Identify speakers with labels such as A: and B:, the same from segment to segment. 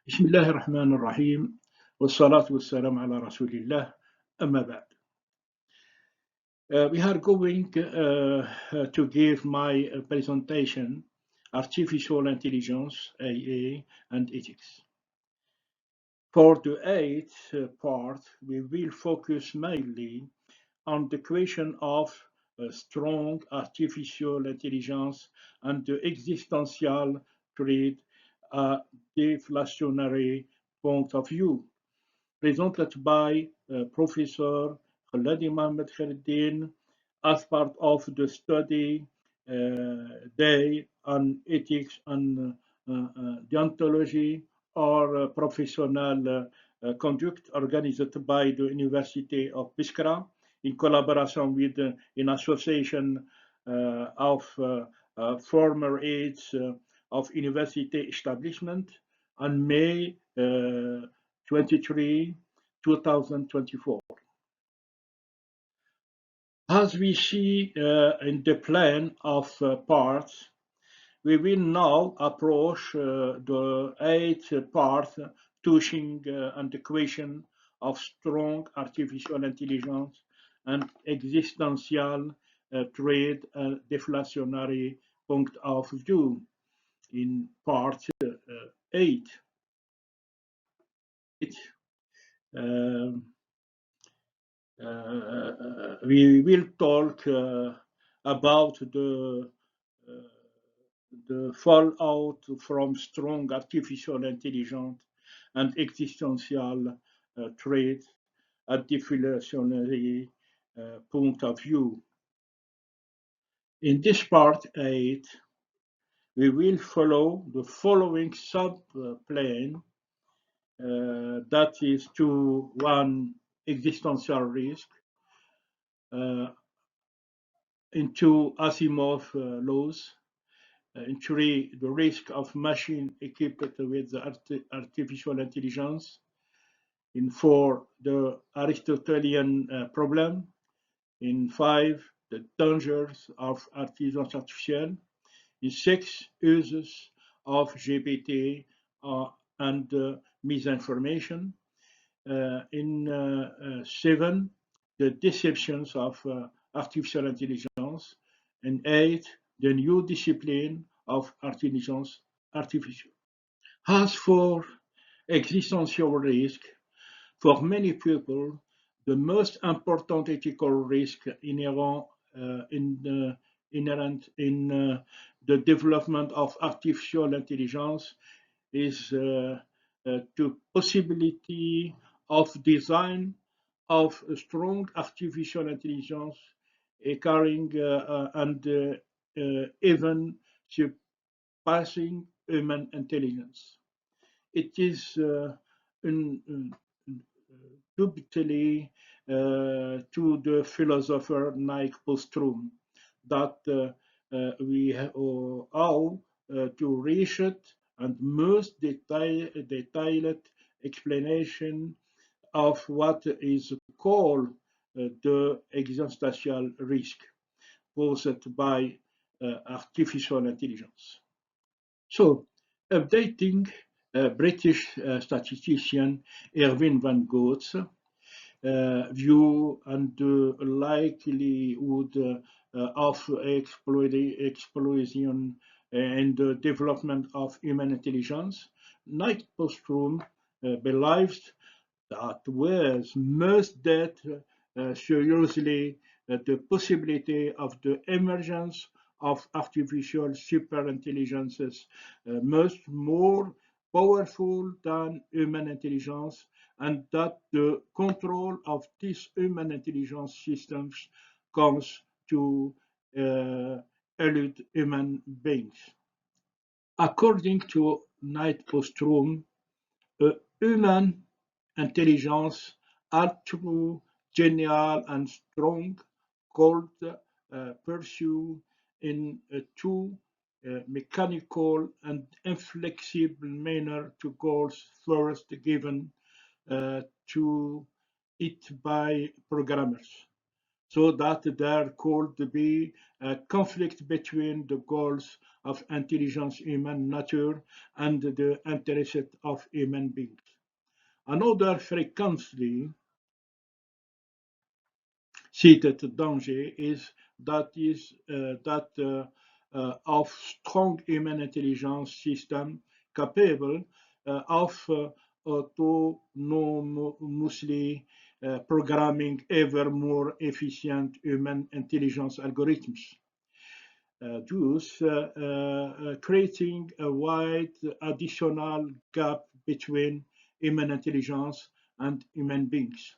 A: بسم الله الرحمن الرحيم والصلاة والسلام على رسول الله أما بعد. We are going to give my presentation Artificial Intelligence, AI and Ethics. For the eighth part, we will focus mainly on the question of strong artificial intelligence and the existential threat, a deflationary point of view, presented by Professor Mohamed-Khireddine as part of the study day on ethics and deontology or professional conduct organized by the University of Biskra in collaboration with an association of former aides of university establishment on May 23, 2024. As we see in the plan of parts, we will now approach the eighth part touching on the question of strong artificial intelligence and existential threat and deflationary point of view in part 8. We will talk about the fallout from strong artificial intelligence and existential threat at deflationary point of view. In this part 8, we will follow the following sub-plane, that is to 1, existential risk, into Asimov laws, in 3, the risk of machine equipped with artificial intelligence, in 4, the Aristotelian problem, in 5, the dangers of intelligence artificial, in 6, uses of GPT and misinformation, in 7, the deceptions of artificial intelligence, and 8, the new discipline of intelligence artificial. As for existential risk, for many people, the most important ethical risk inherent in the development of artificial intelligence is the possibility of design of a strong artificial intelligence carrying and even surpassing human intelligence. It is dubitally to the philosopher Nike Bostrom that we owe to reach it and most detailed explanation of what is called the existential risk posed by artificial intelligence. So, updating British statistician Erwin van Gogh's view and the likelihood of explosion and the development of human intelligence, Nike Bostrom believes that was must that seriously the possibility of the emergence of artificial superintelligences much more powerful than human intelligence, and that the control of these human intelligence systems comes to elude human beings. According to Knight Postrom, human intelligence are true, genial, and strong, called pursue in a too mechanical and inflexible manner to goals first given to it by programmers. so that there could be a conflict between the goals of intelligence human nature and the interests of human beings. Another frequently cited danger is that of strong human intelligence system capable of autonomously programming ever more efficient human intelligence algorithms, thus creating a wide additional gap between human intelligence and human beings.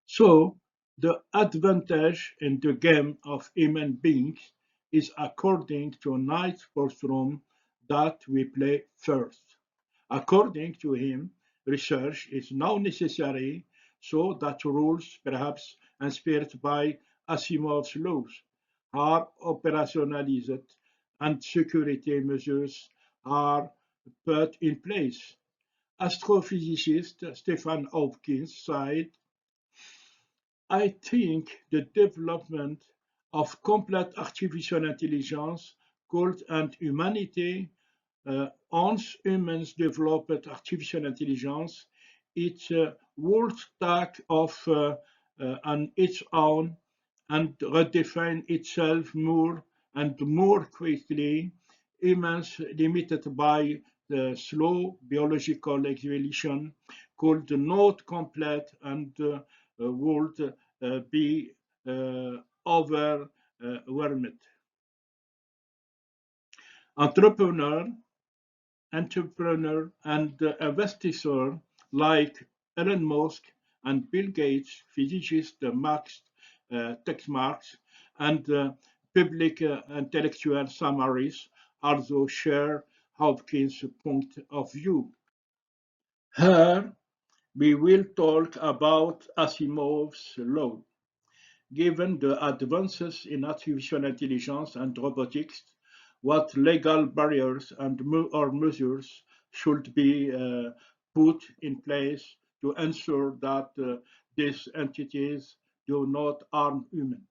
A: So, the advantage in the game of human beings is according to Knight Bostrom that we play first. According to him, research is now necessary so that rules, perhaps inspired by Asimov's laws, are operationalized and security measures are put in place. Astrophysicist Stephen Hopkins said, I think the development of complete artificial intelligence could end humanity once humans developed artificial intelligence. It would take off on its own and redefine itself more and more quickly. Humans limited by the slow biological evolution could not complete and would be overwhelmed. Entrepreneur, entrepreneur and investigator like Elon Musk and Bill Gates, physicist Tex Marx, and public intellectual summaries also share Hopkins' point of view. Here, we will talk about Asimov's law. Given the advances in artificial intelligence and robotics, what legal barriers and or measures should be put in place to ensure that these entities do not harm humans?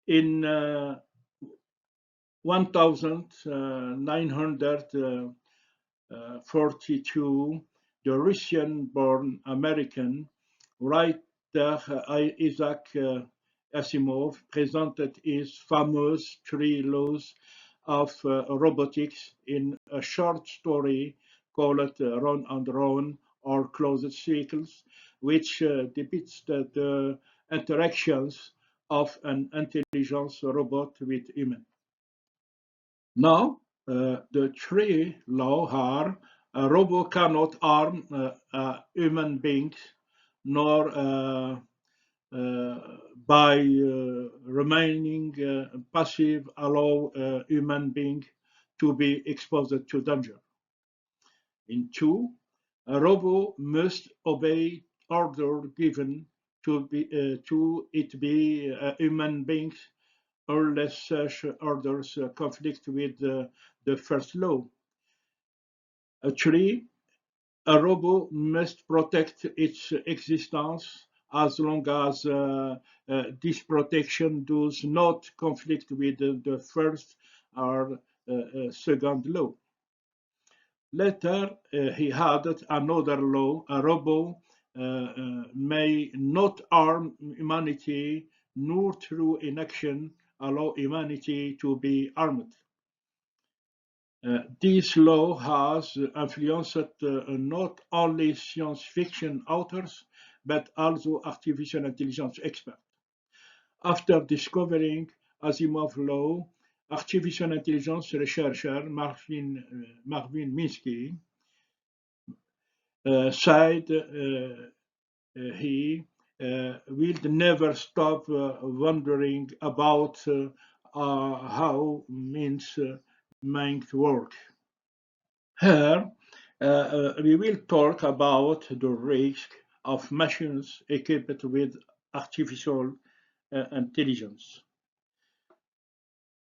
A: In 1942, the Russian-born American writer Isaac Asimov presented his famous three laws of robotics in a short story called Run and Run or Closed Circles, which depicts the interactions of an intelligence robot with human. Now, the three laws are a robot cannot harm human beings, nor by remaining passive allow human being to be exposed to danger. In two, a robot must obey order given to it be human beings unless such orders conflict with the first law. Three, a robot must protect its existence as long as this protection does not conflict with the first or second law. Later, he added another law: a robot may not harm humanity, nor through inaction allow humanity to be harmed. This law has influenced not only science fiction authors, but also artificial intelligence experts. After discovering Asimov's law, artificial intelligence researcher Marvin Minsky said he will never stop wondering about how means mind work. Here, we will talk about the risk of machines equipped with artificial intelligence.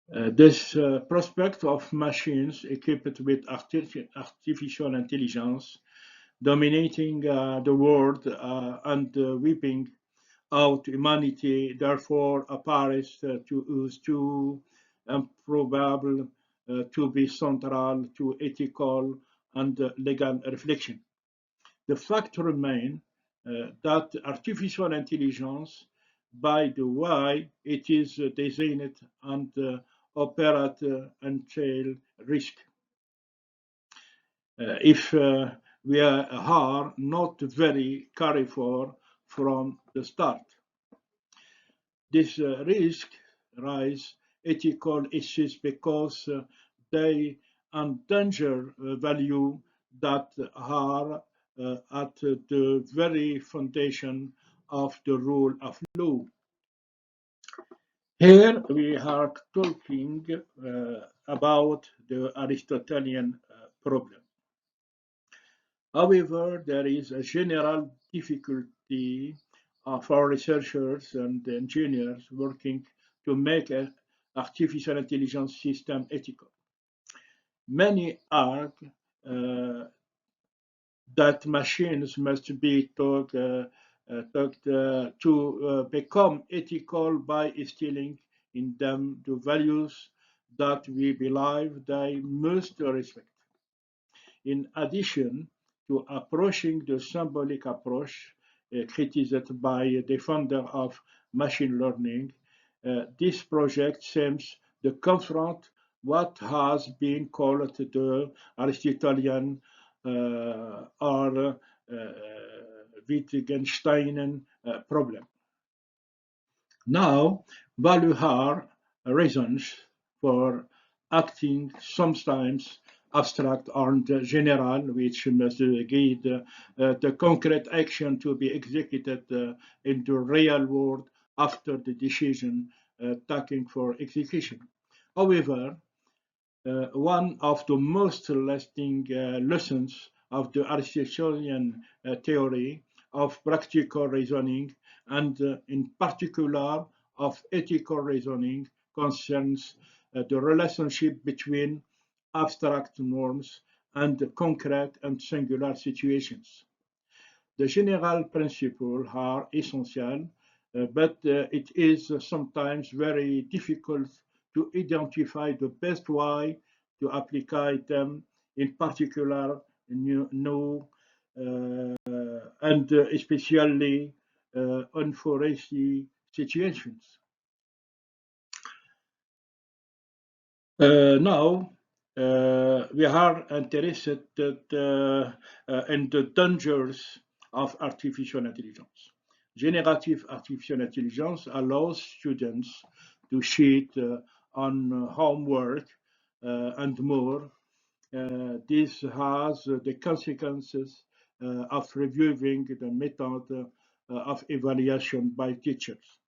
A: This prospect of machines equipped with artificial intelligence dominating the world and whipping out humanity therefore appears to us too improbable to be central to ethical and legal reflection. The fact remains that artificial intelligence, by the way it is designed and operate, entail risk. If we are not very careful from the start. This risk raise ethical issues because they endanger value that are at the very foundation of the rule of law. Here we are talking about the Aristotelian problem. However, there is a general difficulty for researchers and engineers working to make an artificial intelligence system ethical. Many argue that machines must be taught to become ethical by instilling in them the values that we believe they must respect. In addition to approaching the symbolic approach criticized by defender of machine learning, this project seems to confront what has been called the Aristotelian or Wittgensteinian problem. Now, value are reasons for acting sometimes abstract and general, which must guide the concrete action to be executed in the real world after the decision taken for execution. However, one of the most lasting lessons of the Aristotelian theory of practical reasoning, and in particular of ethical reasoning, concerns the relationship between abstract norms and concrete and singular situations. The general principles are essential, but it is sometimes very difficult to identify the best way to apply them, in particular new and especially unforeseen situations. Now, we are interested in the dangers of artificial intelligence. Generative artificial intelligence allows students to cheat on homework and more. This has the consequences of reviewing the method of evaluation by teachers.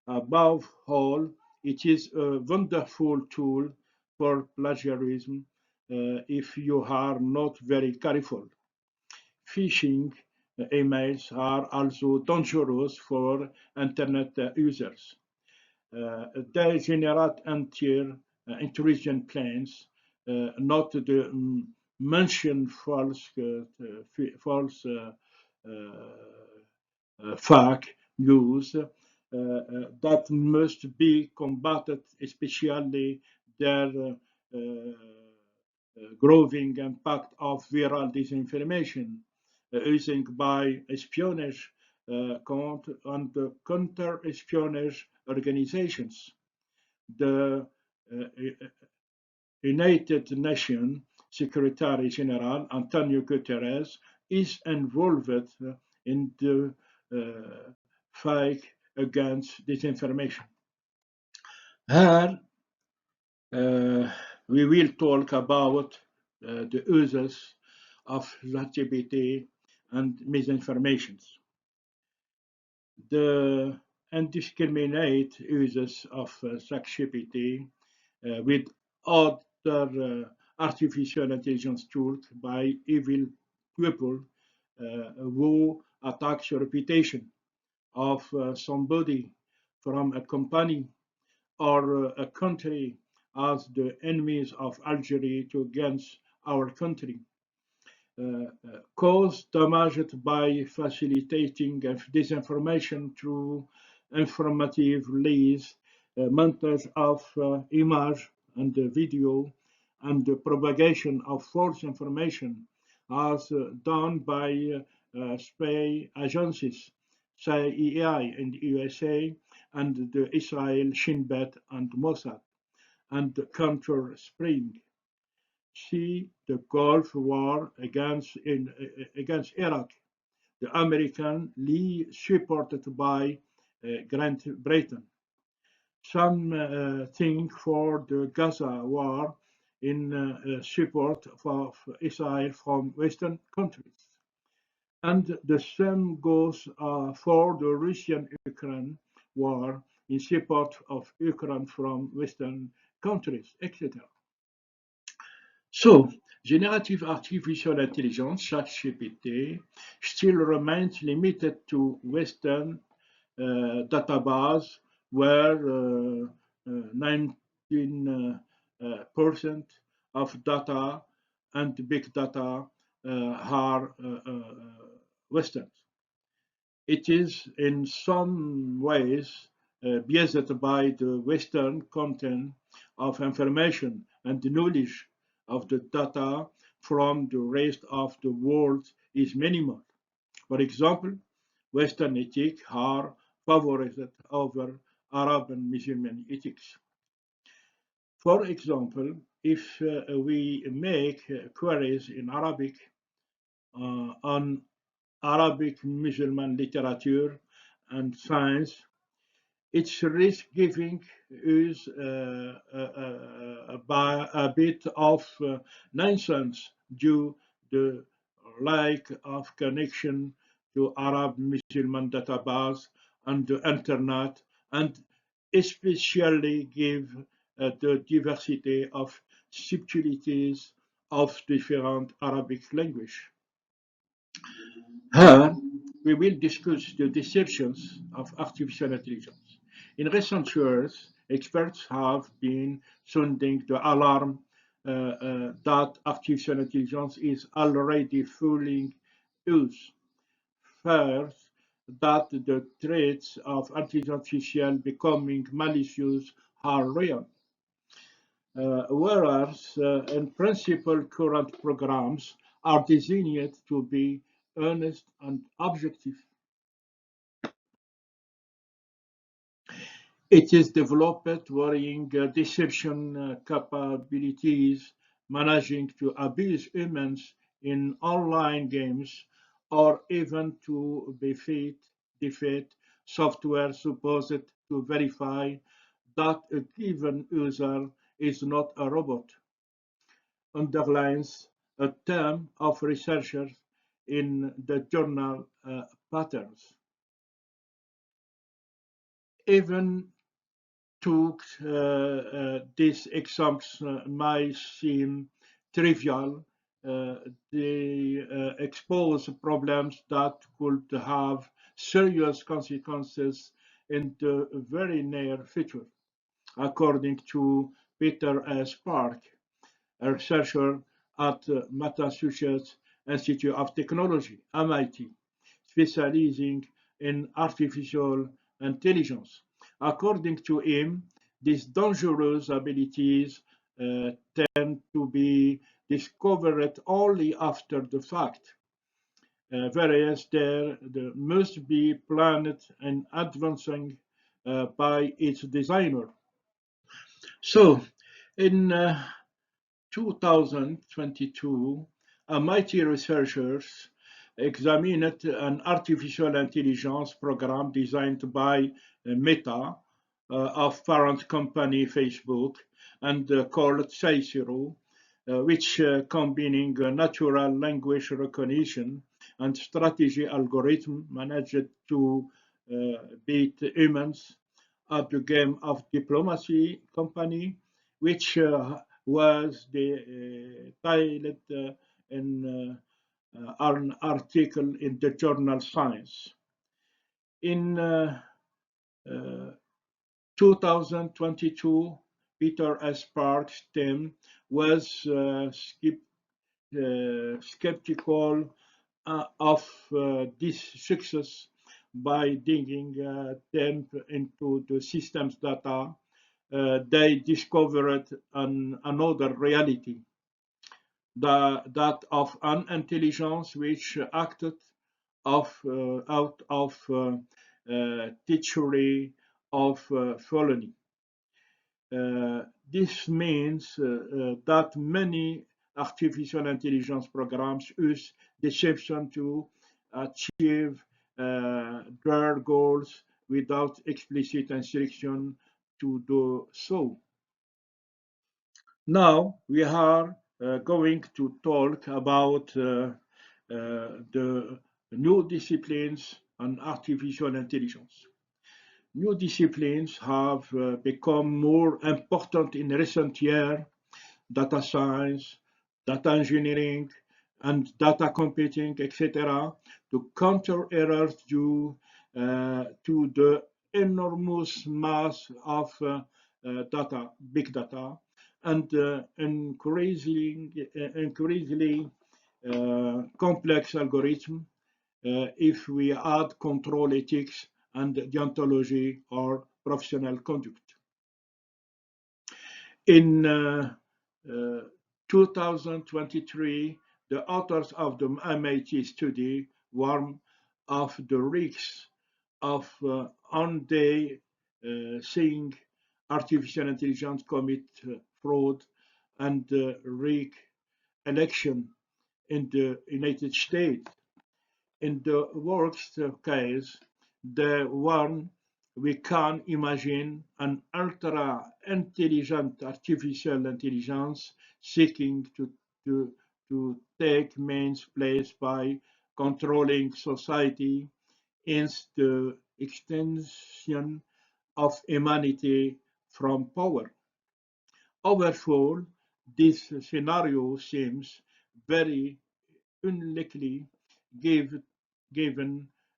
A: Above all, it is a wonderful tool for plagiarism if you are not very careful. Phishing emails are also dangerous for internet users. They generate entire intelligent plans, not the mentioned false fake news that must be combated, especially their growing impact of viral disinformation, using by espionage and counter-espionage organizations. The United Nations Secretary General Antonio Guterres is involved in the fight against disinformation. Here, we will talk about the uses of ChatGPT and misinformation. The indiscriminate uses of ChatGPT with other artificial intelligence tools by evil people who attacks the reputation of somebody from a company or a country as the enemies of Algeria to against our country. cause damage by facilitating disinformation through informative lies, montage of image and video, and the propagation of false information as done by spy agencies, CIA in the USA, and the Israel Shin Bet and Mossad, and Counter Spring. See the Gulf War against Iraq, the American Lee supported by Great Britain. Some think for the Gaza war in support of Israel from Western countries. And the same goes for the Russian-Ukraine war in support of Ukraine from Western countries, etc. So, generative artificial intelligence, ChatGPT, still remains limited to Western database where 19% of data and big data are Western. It is in some ways biased by the Western content of information and the knowledge of the data from the rest of the world is minimal. For example, Western ethics are favored over Arab and Muslim ethics. For example, if we make queries in Arabic on Arabic Muslim literature and science, it's risk giving us a bit of nonsense due the lack of connection to Arab Muslim database and the internet, and especially give the diversity of subtleties of different Arabic language. Here, we will discuss the deceptions of artificial intelligence. In recent years, experts have been sounding the alarm that artificial intelligence is already fooling us. First, that the threats of artificial becoming malicious are real. Whereas in principle current programs are designed to be honest and objective. It is developed varying deception capabilities, managing to abuse humans in online games, or even to defeat software supposed to verify that a given user is not a robot, underlines a term of researchers in the journal Patterns. Even took these examples might seem trivial, they expose problems that could have serious consequences in the very near future, according to Peter S. Park, a researcher at Massachusetts Institute of Technology, MIT, specializing in artificial intelligence. According to him, these dangerous abilities tend to be discovered only after the fact, whereas there must be planned and advancing by its designer. So, in 2022, MIT researchers examined an artificial intelligence program designed by Meta of parent company Facebook and called Seisiro, which combining natural language recognition and strategy algorithm managed to beat humans at the game of diplomacy company, which was the titled in an article in the journal Science. In 2022, Peter S. Park's team was skeptical of this success by digging deep into the system's data. They discovered another reality, that of an intelligence which acted out of treachery of felony. This means that many artificial intelligence programs use deception to achieve their goals without explicit instruction to do so. Now we are going to talk about the new disciplines on artificial intelligence. New disciplines have become more important in recent years: data science, data engineering, and data computing, etc., to counter errors due to the enormous mass of data, big data, and increasingly complex algorithms if we add control ethics and deontology or professional conduct. In 2023, the authors of the MIT study warned of the risks of on-day seeing artificial intelligence commit fraud and rig election in the United States. In the worst case, the one we can imagine an ultra-intelligent artificial intelligence seeking to take man's place by controlling society, hence the extension of humanity from power. Overall, this scenario seems very unlikely given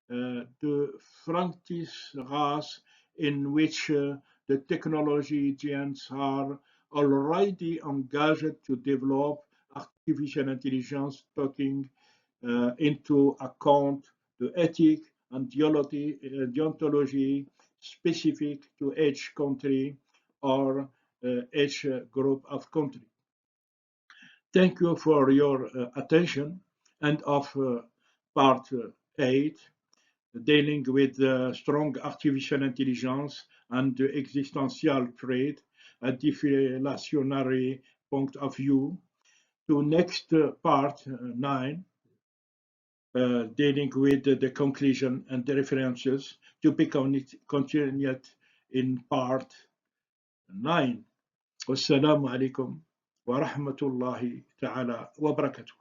A: the frantic race in which the technology giants are already engaged to develop artificial intelligence, taking into account the ethic and deontology specific to each country or each group of countries. Thank you for your attention, and of part 8, dealing with strong artificial intelligence and the existential threat, a deflationary point of view, to next part 9, dealing with the conclusion and the references, to be continued in part 9. Wassalamu alaikum wa rahmatullahi ta'ala wa barakatuh.